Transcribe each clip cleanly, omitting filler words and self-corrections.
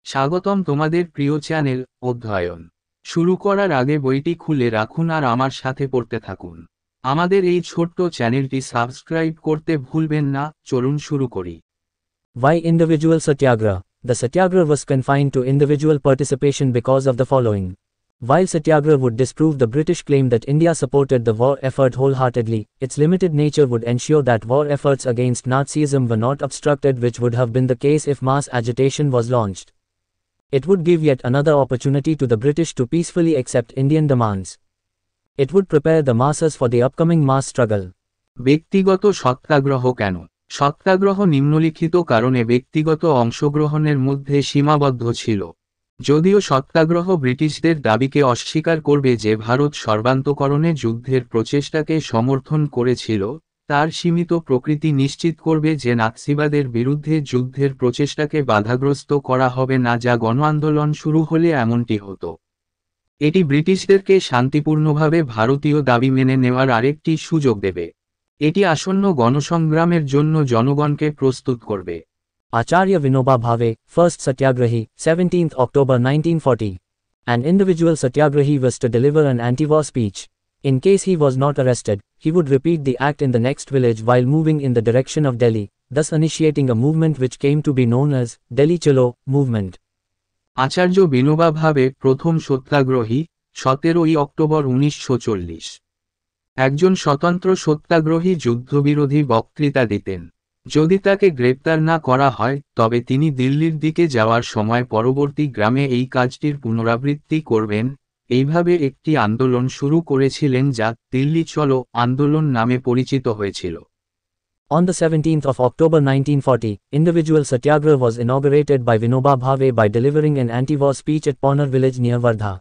স্বাগতম তোমাদের প্রিয় চ্যানেল অধ্যয়ন শুরু করার আগে বইটি খুলে রাখুন আর আমার সাথে পড়তে থাকুন। আমাদের এই ছোট্ট চ্যানেলটি সাবস্ক্রাইব করতে ভুলবেন না। চলুন শুরু করি। Why individual satyagraha? The satyagraha was confined to individual participation because of the following. While satyagraha would disprove the British claim that India supported the war effort wholeheartedly, its limited nature would ensure that war efforts against Nazism were not obstructed, which would have been the case if mass agitation was launched. It would give yet another opportunity to the British to peacefully accept Indian demands. It would prepare the masses for the upcoming mass struggle. ব্যক্তিগত সত্যাগ্রহ কেন? সত্যাগ্রহ নিম্নলিখিত কারণে ব্যক্তিগত অংশগ্রহণের মধ্যে সীমাবদ্ধ ছিল। যদিও সত্যাগ্রহ ব্রিটিশদের দাবিকে অস্বীকার করবে যে ভারত সর্বান্তকরণে যুদ্ধের প্রচেষ্টাকে সমর্থন করেছিল, তার সীমিত প্রকৃতি নিশ্চিত করবে যে নাৎসিবাদের বিরুদ্ধে যুদ্ধের প্রচেষ্টাকে বাধাগ্রস্ত করা হবে না, যা গণ আন্দোলন শুরু হলে এমনটি হতো। এটি ব্রিটিশদেরকে শান্তিপূর্ণভাবে ভারতীয় দাবি মেনে নেওয়ার আরেকটি সুযোগ দেবে। এটি আসন্ন গণসংগ্রামের জন্য জনগণকে প্রস্তুত করবে। Acharya Vinoba Bhave, first Satyagrahi, 17th October 1940. An individual Satyagrahi was to deliver an anti-war speech. In case he was not arrested, he would repeat the act in the next village while moving in the direction of Delhi, thus initiating a movement which came to be known as Delhi Chalo movement. আচার্য বিনোবা ভাবে, প্রথম satyagrahi, 17ই October 1940। একজন স্বতন্ত্র সত্যাগ্রহী যুদ্ধবিরোধী বক্তৃতা দিতেন। যদি তাকে গ্রেপ্তার না করা হয় তবে তিনি দিল্লির দিকে যাওয়ার সময় পরবর্তী গ্রামে এই কাজটির পুনরাবৃত্তি করবেন। এইভাবে একটি আন্দোলন শুরু করেছিলেন যা দিল্লি চলো আন্দোলন নামে পরিচিত হয়েছিল। On the 17th of October 1940, individual Satyagraha was inaugurated by Vinoba Bhave by delivering an anti-war speech at Ponar village near Wardha.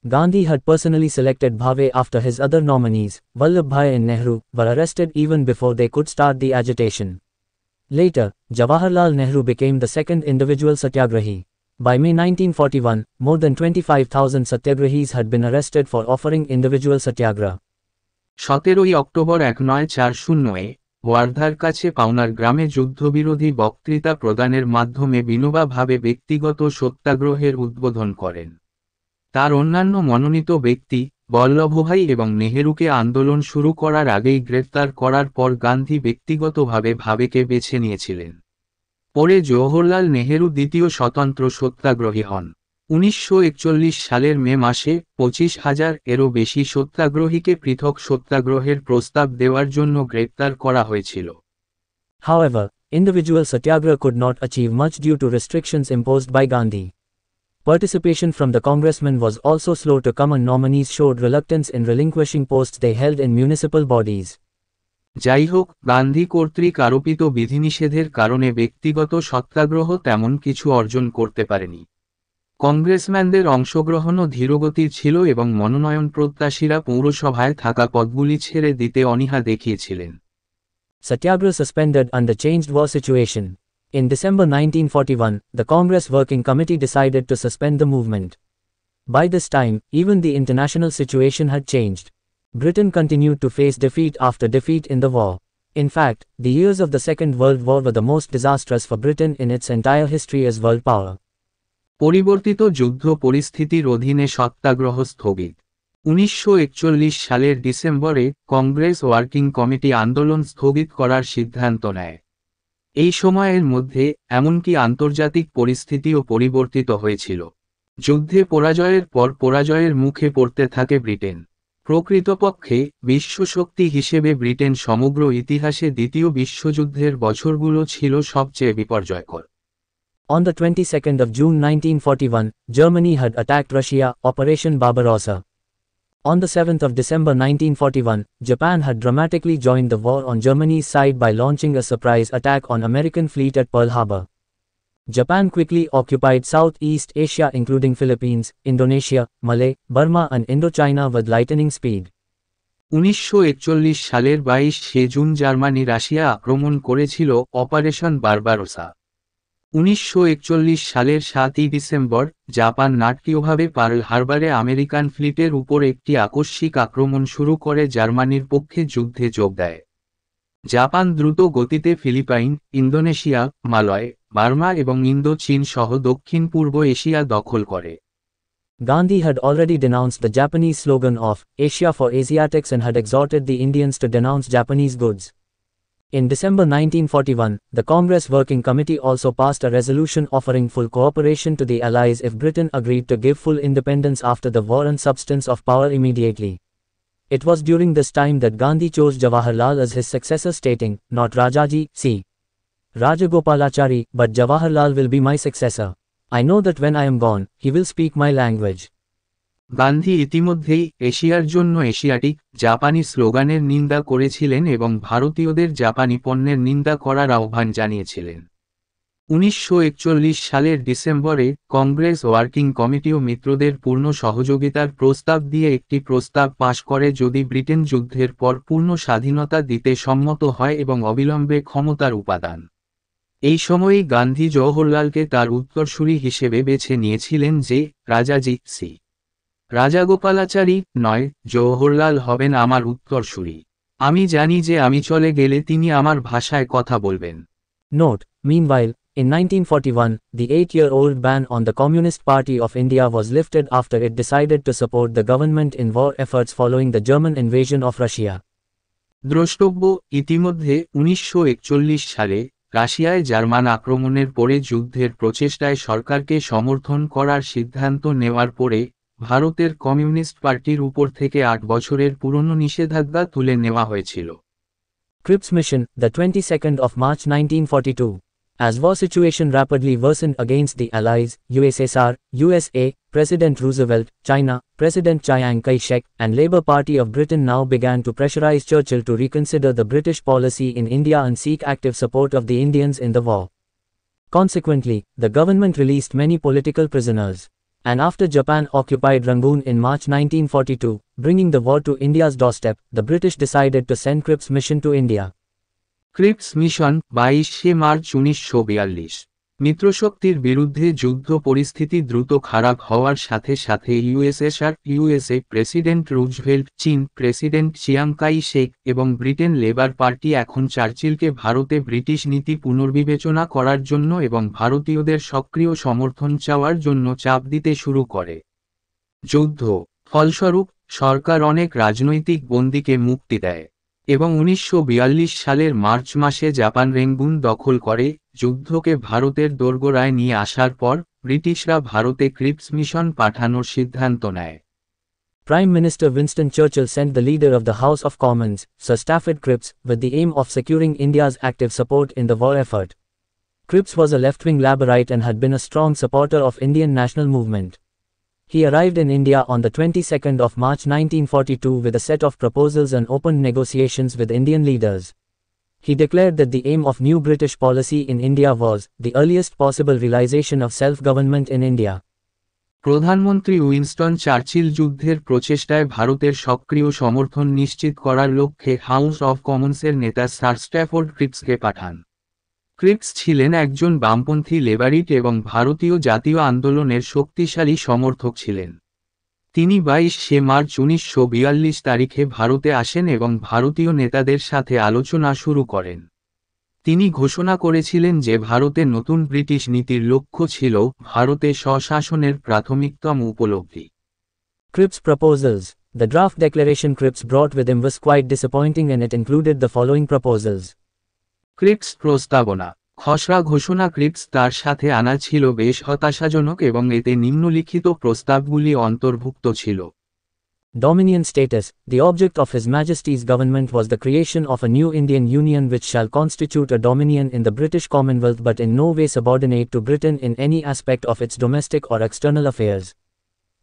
Gandhi had personally selected Bhave after his other nominees, Vallabhbhai and Nehru, were arrested even before they could start the agitation. Later, Jawaharlal Nehru became the second individual Satyagrahi. By May 1941, more than 25,000 Satyagrahis had been arrested for offering individual Satyagraha. 17ই অক্টোবর 1940-এ ওয়ার্ধার কাছে পাওনার গ্রামে যুদ্ধবিরোধী বক্তৃতা প্রদানের মাধ্যমে বিনোবা ভাবে ব্যক্তিগত সত্যাগ্রহের উদ্বোধন করেন। তার অন্যান্য মনোনীত ব্যক্তি বল্লভভাই এবং নেহেরুকে আন্দোলন শুরু করার আগেই গ্রেফতার করার পর গান্ধী ব্যক্তিগতভাবে ভাবেকে বেছে নিয়েছিলেন। পরে জওহরলাল নেহেরু দ্বিতীয় স্বতন্ত্র সত্যাগ্রহী হন। 1941 সালের মে মাসে 25,000-এরও বেশি সত্যাগ্রহীকে পৃথক সত্যাগ্রহের প্রস্তাব দেওয়ার জন্য গ্রেপ্তার করা হয়েছিল। However, individual Satyagraha could not achieve much due to restrictions imposed by Gandhi. Participation from the congressmen was also slow to come and nominees showed reluctance in relinquishing posts they held in municipal bodies. যাই হোক, গান্ধী কর্তৃক আরোপিত বিধিনিষেধের কারণে ব্যক্তিগত সত্যাগ্রহ তেমন কিছু অর্জন করতে পারেনি। কংগ্রেসম্যানদের অংশগ্রহণও ধীরগতির ছিল এবং মনোনয়ন প্রত্যাশীরা পৌরসভায় থাকা পদগুলি ছেড়ে দিতে অনীহা দেখিয়েছিলেন। Satyagraha suspended under changed war situation. In December 1941, the Congress Working Committee decided to suspend the movement. By this time, even the international situation had changed. Britain continued to face defeat after defeat in the war. In fact, the years of the Second World War were the most disastrous for Britain in its entire history as world power. পরিবর্তিত যুদ্ধ পরিস্থিতির অধীনে সত্যাগ্রহ স্থগিত। 1941 সালের ডিসেম্বরে Congress working committee আন্দোলন স্থগিত করার সিদ্ধান্ত নেয়। এই সময়ের মধ্যে এমনকি আন্তর্জাতিক পরিস্থিতিও পরিবর্তিত হয়েছিল। যুদ্ধে পরাজয়ের পর পরাজয়ের মুখে পড়তে থাকে ব্রিটেন। প্রকৃতপক্ষে বিশ্বশক্তি হিসেবে ব্রিটেন সমগ্র ইতিহাসে দ্বিতীয় বিশ্বযুদ্ধের বছরগুলো ছিল সবচেয়ে বিপর্যয়কর। On the 22nd of June 1941, Germany had attacked Russia, Operation Barbarossa. On the 7th of December 1941, Japan had dramatically joined the war on Germany's side by launching a surprise attack on American fleet at Pearl Harbor. Japan quickly occupied Southeast Asia including Philippines, Indonesia, Malay, Burma and Indochina with lightning speed. 1941 সালের 22শে June Germany Russia আক্রমণ করেছিল operation Barbarossa. 1941 সালের 7ই December Japan নাটকীয়ভাবে pearl হারবারে American ফ্লিটের উপর একটি আকস্মিক আক্রমণ শুরু করে জার্মানির পক্ষে যুদ্ধে যোগ দেয়। জাপান দ্রুত গতিতে ফিলিপাইন, ইন্দোনেশিয়া, মালয়, বার্মা এবং ইন্দো চীন সহ দক্ষিণ পূর্ব এশিয়া দখল করে। Gandhi had already denounced the Japanese slogan of Asia for Asiatics and had exhorted the Indians to denounce Japanese goods. In December 1941, the Congress Working Committee also passed a resolution offering full cooperation to the Allies if Britain agreed to give full independence after the war and substance of power immediately. It was during this time that Gandhi chose Jawaharlal as his successor, stating, "Not Rajaji, C. Rajagopalachari, but Jawaharlal will be my successor. I know that when I am gone, he will speak my language." Gandhi ইতিমধ্যেই এশিয়ার জন্য Asiatic জাপানি স্লোগানের নিন্দা করেছিলেন এবং ভারতীয়দের জাপানি পণ্যের নিন্দা করার আহ্বান জানিয়েছিলেন। 1941 সালের ডিসেম্বরে কংগ্রেস ওয়ার্কিং কমিটিও মিত্রদের পূর্ণ সহযোগিতার প্রস্তাব দিয়ে একটি প্রস্তাব পাশ করে যদি ব্রিটেন যুদ্ধের পর পূর্ণ স্বাধীনতা দিতে সম্মত হয় এবং অবিলম্বে ক্ষমতার উপাদান। এই সময়েই গান্ধী জওহরলালকে তার উত্তরসূরি হিসেবে বেছে নিয়েছিলেন যে রাজাজি সি. রাজাগোপালাচারী নয়, জওহরলাল হবেন আমার উত্তরসূরি। আমি জানি যে আমি চলে গেলে তিনি আমার ভাষায় কথা বলবেন। Note, meanwhile, in 1941, the 8-year-old ban on the Communist Party of India was lifted after it decided to support the government in war efforts following the German invasion of Russia. দ্রষ্টব্য, ইতিমধ্যে 1941 সালে রাশিয়ায় জার্মান আক্রমণের পরে যুদ্ধের প্রচেষ্টায় সরকারকে সমর্থন করার সিদ্ধান্ত নেওয়ার পরে ভারতের কমিউনিস্ট পার্টির উপর থেকে 8 বছরের পুরনো নিষেধাজ্ঞা তুলে নেওয়া হয়েছিল। Cripps Mission, the 22nd of March 1942. As war situation rapidly worsened against the Allies, USSR, USA, President Roosevelt, China, President Chiang Kai-shek, and Labour Party of Britain now began to pressurize Churchill to reconsider the British policy in India and seek active support of the Indians in the war. Consequently, the government released many political prisoners. And after Japan occupied Rangoon in March 1942, bringing the war to India's doorstep, the British decided to send Cripps Mission to India. Cripps Mission 22শে মার্চ 1942। মিত্রশক্তির বিরুদ্ধে যুদ্ধ পরিস্থিতি দ্রুত খারাপ হওয়ার সাথে সাথে ইউএসএ প্রেসিডেন্ট রুজভেল্ট, চীন প্রেসিডেন্ট চিয়াং কাই শেক এবং ব্রিটেন লেবার পার্টি এখন চার্চিলকে ভারতে ব্রিটিশ নীতি পুনর্বিবেচনা করার জন্য এবং ভারতীয়দের সক্রিয় সমর্থন চাওয়ার জন্য চাপ দিতে শুরু করে। যুদ্ধ ফলস্বরূপ সরকার অনেক রাজনৈতিক বন্দীকে মুক্তি দেয় এবং 1942 সালের মার্চ মাসে জাপান রেঙ্গুন দখল করে। যুদ্ধকে ভারতের দোরগোড়ায় নিয়ে আসার পর ব্রিটিশরা ভারতে ক্রিপস মিশন পাঠানোর সিদ্ধান্ত নেয়। Prime Minister Winston Churchill sent the leader of the House of Commons, Sir Stafford Cripps, with the aim of securing India's active support in the war effort. Cripps was a left-wing Labourite and had been a strong supporter of Indian national movement. He arrived in India on the 22nd of March 1942 with a set of proposals and opened negotiations with Indian leaders. He declared that the aim of new British policy in India was the earliest possible realization of self-government in India. প্রধানমন্ত্রী Winston Churchill যুদ্ধের প্রচেষ্টায় ভারতের সক্রিয় সমর্থন নিশ্চিত করার লক্ষ্যে house of কমন্সের নেতা স্যার স্ট্যাফোর্ড ক্রিপসকে পাঠান। ক্রিপস ছিলেন একজন বামপন্থী লেবারিট এবং ভারতীয় জাতীয় আন্দোলনের শক্তিশালী সমর্থক ছিলেন। তিনি 22শে মার্চ 1942 তারিখে ভারতে আসেন এবং ভারতীয় নেতাদের সাথে আলোচনা শুরু করেন। তিনি ঘোষণা করেছিলেন যে ভারতে নতুন ব্রিটিশ নীতির লক্ষ্য ছিল ভারতে স্বশাসনের প্রাথমিকতম উপলব্ধি। Cripps' proposals. The draft declaration Cripps brought with him was quite disappointing and it included the following proposals. Cripps প্রস্তাবনা খসড়া ঘোষণা ক্রিপস তার সাথে আনা ছিল বেশ হতাশাজনক এবং এতে নিম্নলিখিত প্রস্তাবগুলি অন্তর্ভুক্ত ছিল। Dominion status. The object of His Majesty's government was the creation of a new Indian Union which shall constitute a dominion in the British Commonwealth but in no way subordinate to Britain in any aspect of its domestic or external affairs.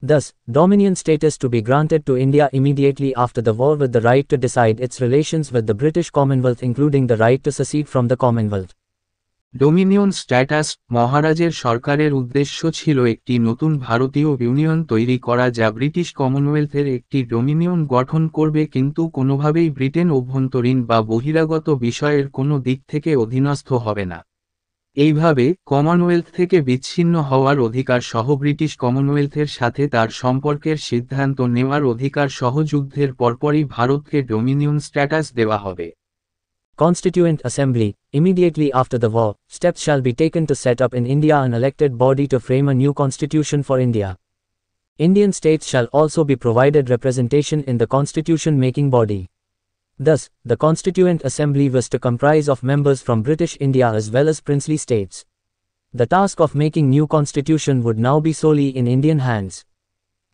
Thus, Dominion status to be granted to India immediately after the war with the right to decide its relations with the British Commonwealth including the right to secede from the Commonwealth. Dominion status মহারাজের সরকারের উদ্দেশ্য ছিল একটি নতুন ভারতীয় union তৈরি করা যা ব্রিটিশ কমনওয়েলথের একটি ডোমিনিয়ন গঠন করবে কিন্তু কোনোভাবেই ব্রিটেন অভ্যন্তরীণ বা বহিরাগত বিষয়ের কোনো দিক থেকে অধীনস্থ হবে না। এইভাবে কমনওয়েলথ থেকে বিচ্ছিন্ন হওয়ার অধিকার সহ ব্রিটিশ কমনওয়েলথের সাথে তার সম্পর্কের সিদ্ধান্ত নেওয়ার অধিকার সহ যুদ্ধের পরপরই ভারতকে ডোমিনিয়ন স্ট্যাটাস দেওয়া হবে। Constituent Assembly. Immediately after the war, steps shall be taken to set up in India an elected body to frame a new constitution for India. Indian states shall also be provided representation in the constitution-making body. Thus, the Constituent Assembly was to comprise of members from British India as well as princely states. The task of making new constitution would now be solely in Indian hands.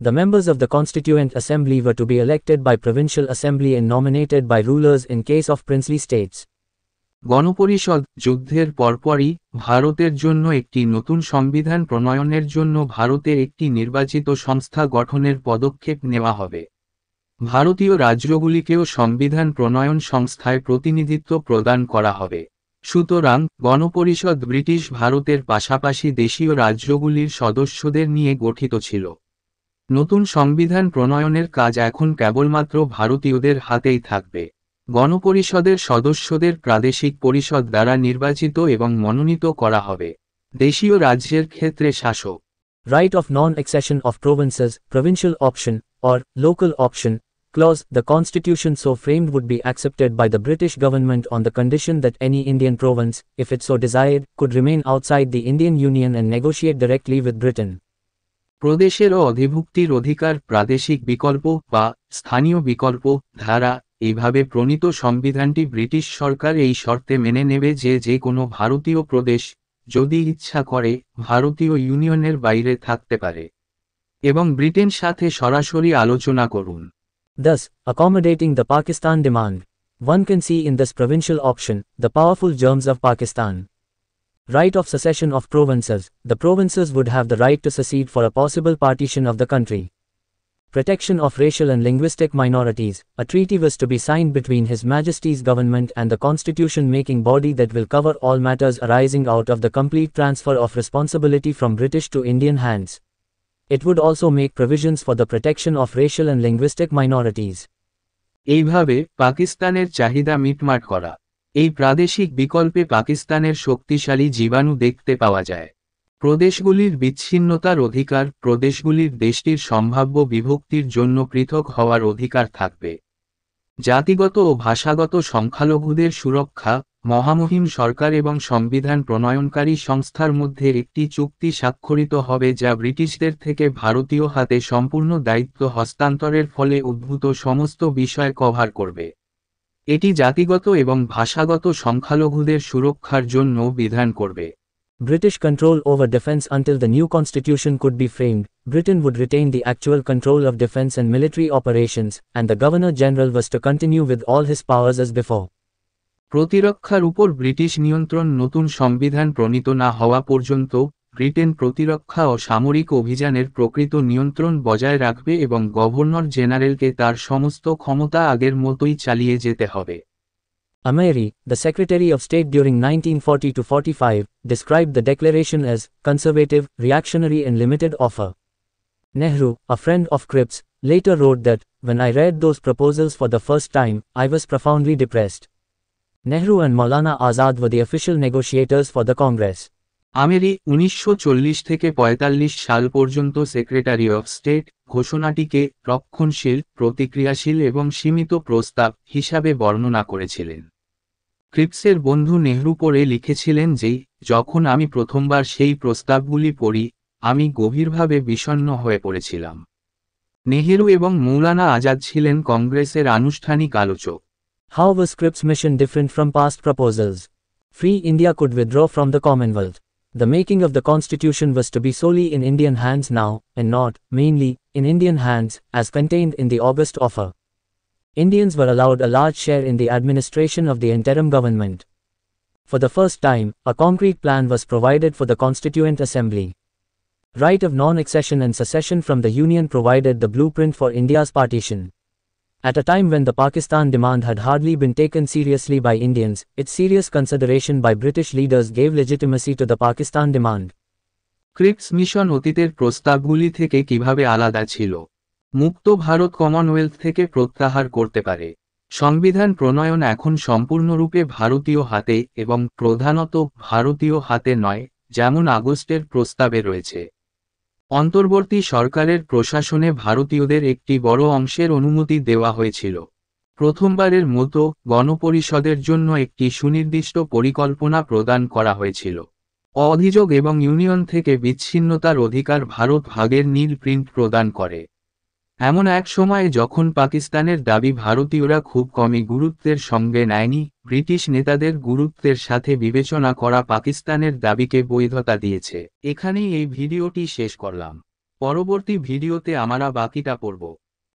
The members of the Constituent Assembly were to be elected by Provincial Assembly and nominated by rulers in case of princely states. গণপরিষদ যুদ্ধের পরপরই ভারতের জন্য একটি নতুন সংবিধান প্রণয়নের জন্য ভারতে একটি নির্বাচিত সংস্থা গঠনের পদক্ষেপ নেওয়া হবে। ভারতীয় রাজ্যগুলিকেও সংবিধান প্রণয়ন সংস্থায় প্রতিনিধিত্ব প্রদান করা হবে। সুতরাং গণপরিষদ ব্রিটিশ ভারতের পাশাপাশি দেশীয় রাজ্যগুলির সদস্যদের নিয়ে গঠিত ছিল। নতুন সংবিধান প্রণয়নের কাজ এখন কেবলমাত্র ভারতীয়দের হাতেই থাকবে। গণপরিষদের সদস্যদের প্রাদেশিক পরিষদ দ্বারা নির্বাচিত এবং মনোনীত করা হবে। দেশীয় রাজ্যের ক্ষেত্রে শাসক। Right of non-accession of provinces, provincial option, or local option, clause. The constitution so framed would be accepted by the British government on the condition that any Indian province, if it so desired, could remain outside the Indian Union and negotiate directly with Britain. প্রদেশেরও অধিভুক্তির অধিকার প্রাদেশিক বিকল্প বা স্থানীয় বিকল্প ধারা এইভাবে প্রণীত সংবিধানটি British সরকার এই শর্তে মেনে নেবে যে যে কোনো ভারতীয় প্রদেশ যদি ইচ্ছা করে ভারতীয় ইউনিয়নের বাইরে থাকতে পারে এবং ব্রিটেন সাথে সরাসরি আলোচনা করুন। Thus, accommodating the Pakistan demand, one can see in this provincial option the powerful germs of Pakistan. Right of secession of provinces. The provinces would have the right to secede for a possible partition of the country. Protection of racial and linguistic minorities. A treaty was to be signed between His Majesty's government and the constitution-making body that will cover all matters arising out of the complete transfer of responsibility from British to Indian hands. It would also make provisions for the protection of racial and linguistic minorities. এইভাবে পাকিস্তানের চাহিদা মিটমাট করা। এই প্রাদেশিক বিকল্পে পাকিস্তানের শক্তিশালী জীবাণু দেখতে পাওয়া যায়। প্রদেশগুলির বিচ্ছিন্নতার অধিকার, প্রদেশগুলির দেশটির সম্ভাব্য বিভক্তির জন্য পৃথক হওয়ার অধিকার থাকবে। জাতিগত ও ভাষাগত সংখ্যালঘুদের সুরক্ষা। মহামহিম সরকার এবং সংবিধান প্রণয়নকারী সংস্থার মধ্যে একটি চুক্তি স্বাক্ষরিত হবে যা ব্রিটিশদের থেকে ভারতীয় হাতে সম্পূর্ণ দায়িত্ব হস্তান্তরের ফলে উদ্ভূত সমস্ত বিষয় কভার করবে। এটি জাতিগত এবং ভাষাগত সংখ্যালঘুদের সুরক্ষার জন্য বিধান করবে। British control over defence. Until the new constitution could be framed, Britain would retain the actual control of defence and military operations, and the Governor-General was to continue with all his powers as before. প্রতিরক্ষার উপর British নিয়ন্ত্রণ। নতুন সংবিধান প্রণীত না হওয়া পর্যন্ত Britain প্রতিরক্ষা ও সামরিক অভিযানের প্রকৃত নিয়ন্ত্রণ বজায় রাখবে এবং গভর্নর জেনারেলকে তার সমস্ত ক্ষমতা আগের মতোই চালিয়ে যেতে হবে। Ameri, the Secretary of State during 1940–45, described the declaration as conservative, reactionary and limited offer. Nehru, a friend of Cripps, later wrote that, "When I read those proposals for the first time, I was profoundly depressed." Nehru and Maulana Azad were the official negotiators for the Congress. আমেরি 1940 থেকে 45 সাল পর্যন্ত secretary of state ঘোষণাটিকে রক্ষণশীল, প্রতিক্রিয়াশীল এবং সীমিত প্রস্তাব হিসাবে বর্ণনা করেছিলেন। ক্রিপসের বন্ধু নেহরু পরে লিখেছিলেন যে, যখন আমি প্রথমবার সেই প্রস্তাবগুলি পড়ি, আমি গভীরভাবে বিষণ্ণ হয়ে পড়েছিলাম। নেহেরু এবং মৌলানা আজাদ ছিলেন কংগ্রেসের আনুষ্ঠানিক আলোচক। How was Cripps' mission different from past proposals? Free India could withdraw from the Commonwealth. The making of the constitution was to be solely in Indian hands now, and not, mainly, in Indian hands, as contained in the August offer. Indians were allowed a large share in the administration of the interim government. For the first time, a concrete plan was provided for the Constituent Assembly. Right of non-accession and secession from the Union provided the blueprint for India's partition. At a time when the Pakistan demand had hardly been taken seriously by Indians, its serious consideration by British leaders gave legitimacy to the Pakistan demand. Cripps mission অতীতের প্রস্তাবগুলি থেকে কিভাবে আলাদা ছিল? মুক্ত Bharat Commonwealth থেকে প্রত্যাহার করতে পারে। সংবিধান প্রণয়ন এখন সম্পূর্ণরূপে ভারতীয় হাতে এবং প্রধানত ভারতীয় হাতে নয়, যেমন আগস্টের প্রস্তাবে রয়েছে। অন্তর্বর্তী সরকারের প্রশাসনে ভারতীয়দের একটি বড় অংশের অনুমতি দেওয়া হয়েছিল। প্রথমবারের মতো গণপরিষদের জন্য একটি সুনির্দিষ্ট পরিকল্পনা প্রদান করা হয়েছিল। অভিযোগ এবং ইউনিয়ন থেকে বিচ্ছিন্নতার অধিকার ভারত ভাগের নীল প্রিন্ট প্রদান করে। এমন এক সময়ে যখন পাকিস্তানের দাবি ভারতীয়রা খুব কমই গুরুত্বের সঙ্গে নেয়নি, ব্রিটিশ নেতাদের গুরুত্বের সাথে বিবেচনা করা পাকিস্তানের দাবিকে বৈধতা দিয়েছে। এখানেই এই ভিডিওটি শেষ করলাম। পরবর্তী ভিডিওতে আমরা বাকিটা পড়ব।